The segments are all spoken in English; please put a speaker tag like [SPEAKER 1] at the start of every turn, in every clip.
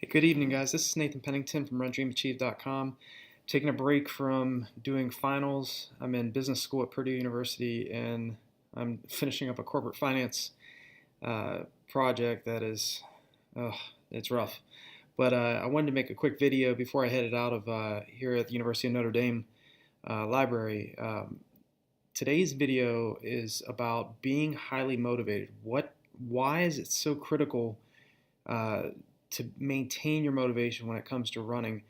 [SPEAKER 1] Hey, good evening, guys. This is Nathan Pennington from RunDreamAchieve.com. Taking a break from doing finals. I'm in business school at Purdue University, and I'm finishing up a corporate finance project that is, it's rough. But I wanted to make a quick video before I headed out of here at the University of Notre Dame library. Today's video is about being highly motivated. Why is it so critical uh, to maintain your motivation when it comes to running?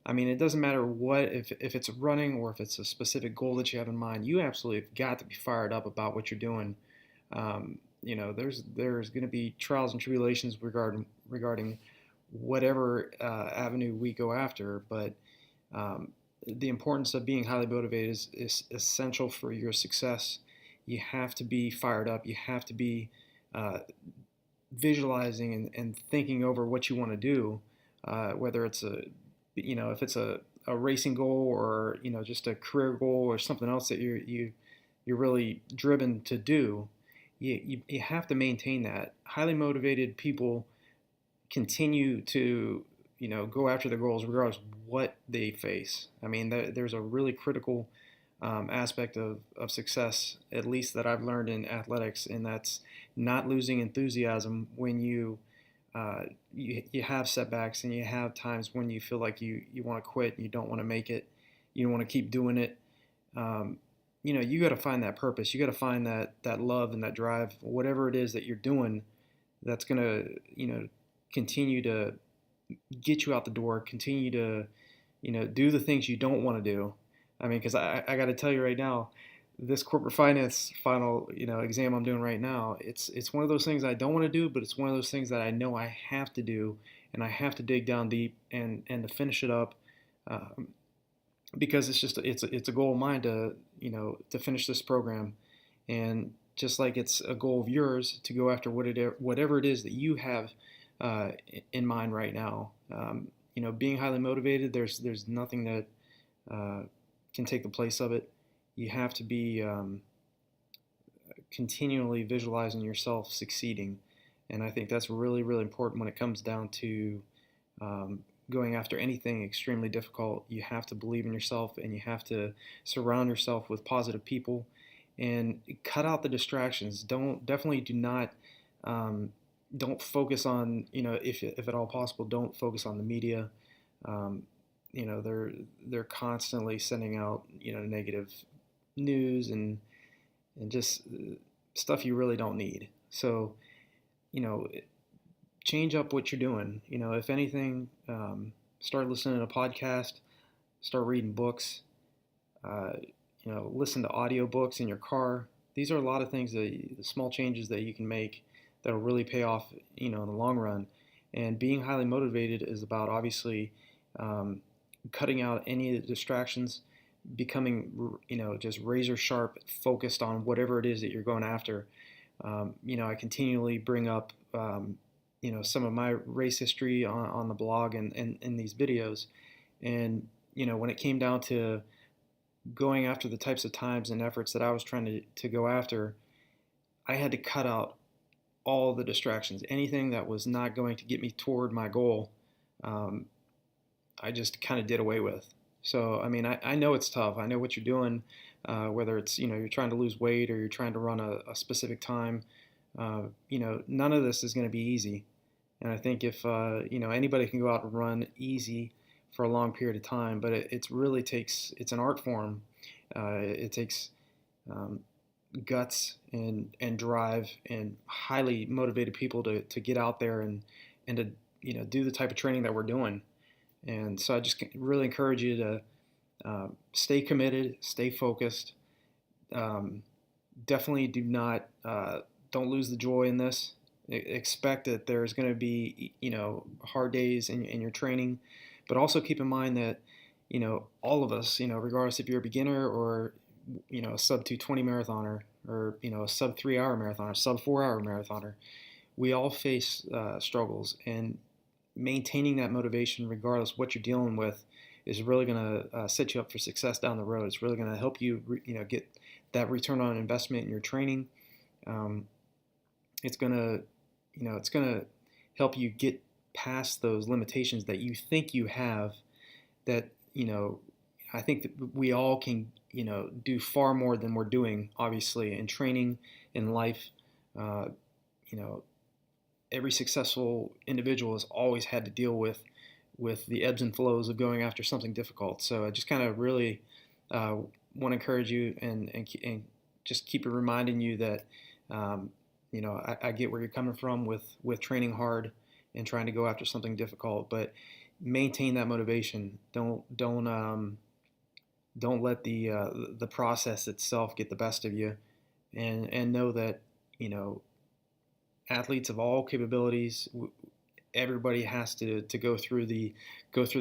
[SPEAKER 1] I mean, it doesn't matter if it's running or if it's a specific goal that you have in mind. You absolutely have got to be fired up about what you're doing. There's going to be trials and tribulations regarding whatever avenue we go after, but um, the importance of being highly motivated is essential for your success. You have to be fired up. You have to be uh, visualizing and thinking over what you want to do, whether it's if it's a racing goal or just a career goal or something else that you're really driven to do. You have to maintain that. Highly motivated people continue to go after their goals regardless of what they face. I mean, there's a really critical aspect of success, at least that I've learned in athletics, and that's not losing enthusiasm when you have setbacks and you have times when you feel like you want to quit and you don't want to make it, you don't want to keep doing it. Um, you got to find that purpose. You got to find that love and that drive, whatever it is that you're doing, that's gonna continue to get you out the door, continue to do the things you don't want to do. I mean, because I got to tell you right now, this corporate finance final exam I'm doing right now, it's one of those things I don't want to do, but it's one of those things that I know I have to do, and I have to dig down deep and to finish it up, um, because it's a goal of mine to finish this program, and just like it's a goal of yours to go after whatever it is that you have in mind right now. Being highly motivated, there's nothing that can take the place of it. You have to be continually visualizing yourself succeeding, and I think that's really, really important when it comes down to going after anything extremely difficult. You have to believe in yourself, and you have to surround yourself with positive people, and cut out the distractions. Definitely do not. Don't focus on, if at all possible, don't focus on the media. Um, they're constantly sending out negative news and just stuff you really don't need. So you know change up what you're doing. If anything, start listening to a podcast, start reading books, uh, listen to audiobooks in your car. These are a lot of things small changes that you can make that'll really pay off, in the long run. And being highly motivated is about, obviously, um, cutting out any of the distractions, becoming, just razor sharp, focused on whatever it is that you're going after. I continually bring up, some of my race history on the blog and in these videos. And, when it came down to going after the types of times and efforts that I was trying to go after, I had to cut out all the distractions. Anything that was not going to get me toward my goal, um, I just kind of did away with. So, I mean, I know it's tough. I know what you're doing, whether it's, you're trying to lose weight or you're trying to run a specific time. None of this is going to be easy. And I think if, anybody can go out and run easy for a long period of time, but it really takes, it's an art form. It takes um, guts and drive and highly motivated people to get out there and to do the type of training that we're doing. And so I just really encourage you to stay committed, stay focused. Um, Definitely do not don't lose the joy in this. Expect that there's going to be hard days in your training, but also keep in mind that all of us, regardless if you're a beginner or a sub 220 marathoner or a sub 3 hour marathoner, sub 4 hour marathoner, we all face struggles, and maintaining that motivation regardless of what you're dealing with is really going to set you up for success down the road. It's really going to help you get that return on investment in your training. Um, it's going to help you get past those limitations that you think you have, that, I think that we all can, do far more than we're doing, obviously, in training, in life. Uh, you know, every successful individual has always had to deal with the ebbs and flows of going after something difficult. So I just kind of really want to encourage you, and just keep reminding you that I get where you're coming from with training hard and trying to go after something difficult, but maintain that motivation. Don't let the process itself get the best of you, and know that athletes of all capabilities, everybody has to go through the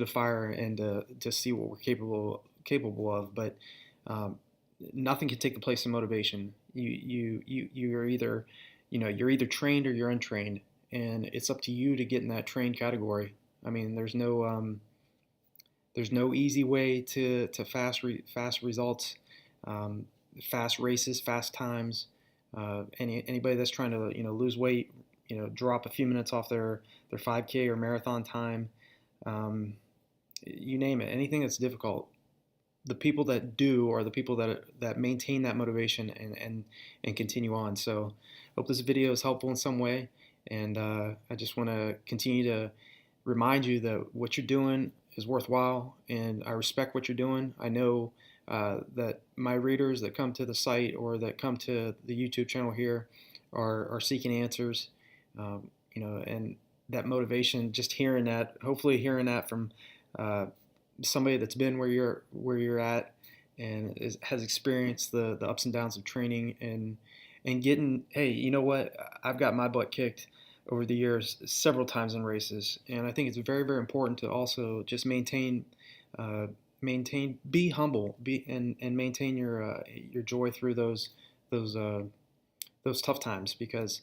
[SPEAKER 1] fire and to see what we're capable of. But um, nothing can take the place of motivation. You're either you're either trained or you're untrained, and it's up to you to get in that trained category. I mean, there's no easy way to fast results, um, fast races, fast times. Anybody that's trying to lose weight, drop a few minutes off their 5K or marathon time, um, you name it, anything that's difficult. The people that do are the people that maintain that motivation and continue on. So, hope this video is helpful in some way, and I just want to continue to remind you that what you're doing is worthwhile, and I respect what you're doing. I know that my readers that come to the site or that come to the YouTube channel here are seeking answers, and that motivation, just hearing that, hopefully hearing that from somebody that's been where you're at, and has experienced the ups and downs of training, and getting, hey, you know what, I've got my butt kicked over the years several times in races, and I think it's very, very important to also just be humble, and maintain your joy through those tough times, because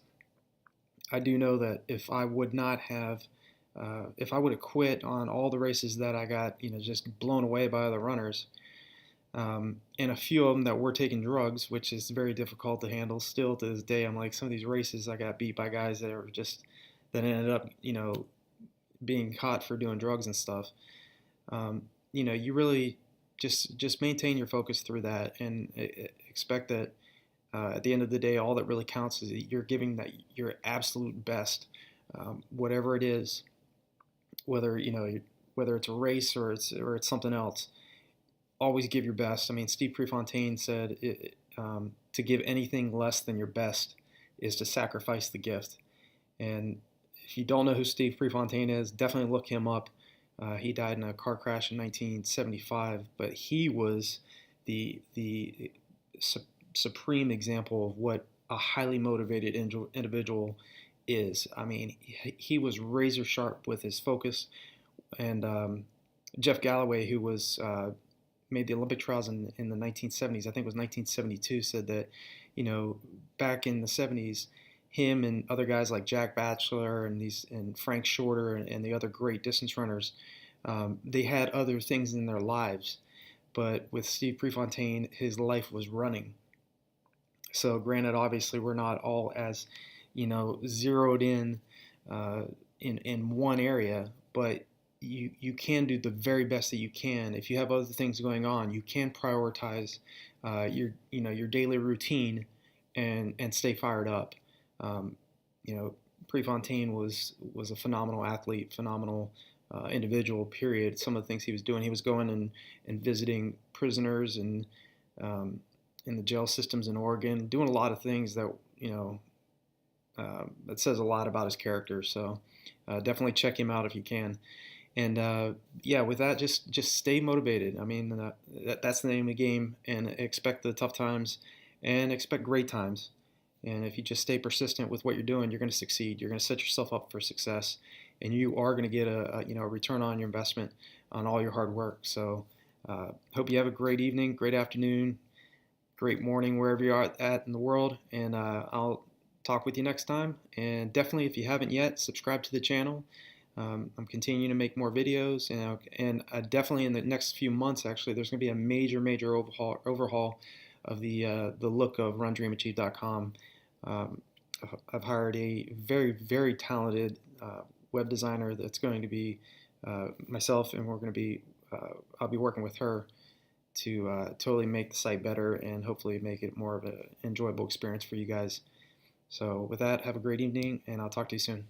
[SPEAKER 1] I do know that if I would have quit on all the races that I got, just blown away by other runners, and a few of them that were taking drugs, which is very difficult to handle still to this day. I'm like, some of these races I got beat by guys that ended up, being caught for doing drugs and stuff. You really just maintain your focus through that, and expect that at the end of the day, all that really counts is that you're giving that your absolute best, whatever it is, whether it's a race or it's something else. Always give your best. I mean, Steve Prefontaine said to give anything less than your best is to sacrifice the gift. And if you don't know who Steve Prefontaine is, definitely look him up. He died in a car crash in 1975, but he was the supreme example of what a highly motivated individual is. I mean, he was razor sharp with his focus. And Jeff Galloway, who was made the Olympic trials in the 1970s, I think it was 1972, said that, back in the 70s, him and other guys like Jack Batchelor and Frank Shorter and the other great distance runners, they had other things in their lives. But with Steve Prefontaine, his life was running. So granted, obviously, we're not all as, zeroed in one area, but you can do the very best that you can. If you have other things going on, you can prioritize your daily routine and stay fired up. Prefontaine was a phenomenal athlete, phenomenal individual, period. Some of the things he was doing, he was going and visiting prisoners and in the jail systems in Oregon, doing a lot of things that, that says a lot about his character. So definitely check him out if you can. And with that, just stay motivated. I mean, that's the name of the game, and expect the tough times and expect great times. And if you just stay persistent with what you're doing, you're going to succeed. You're going to set yourself up for success, and you are going to get a return on your investment on all your hard work. So hope you have a great evening, great afternoon, great morning, wherever you are at in the world. And I'll talk with you next time. And definitely, if you haven't yet, subscribe to the channel. I'm continuing to make more videos, and definitely in the next few months, actually, there's going to be a major overhaul of the look of RunDreamAchieve.com. I've hired a very, very talented web designer that's going to be myself, and we're going to be I'll be working with her to totally make the site better and hopefully make it more of an enjoyable experience for you guys. So with that, have a great evening, and I'll talk to you soon.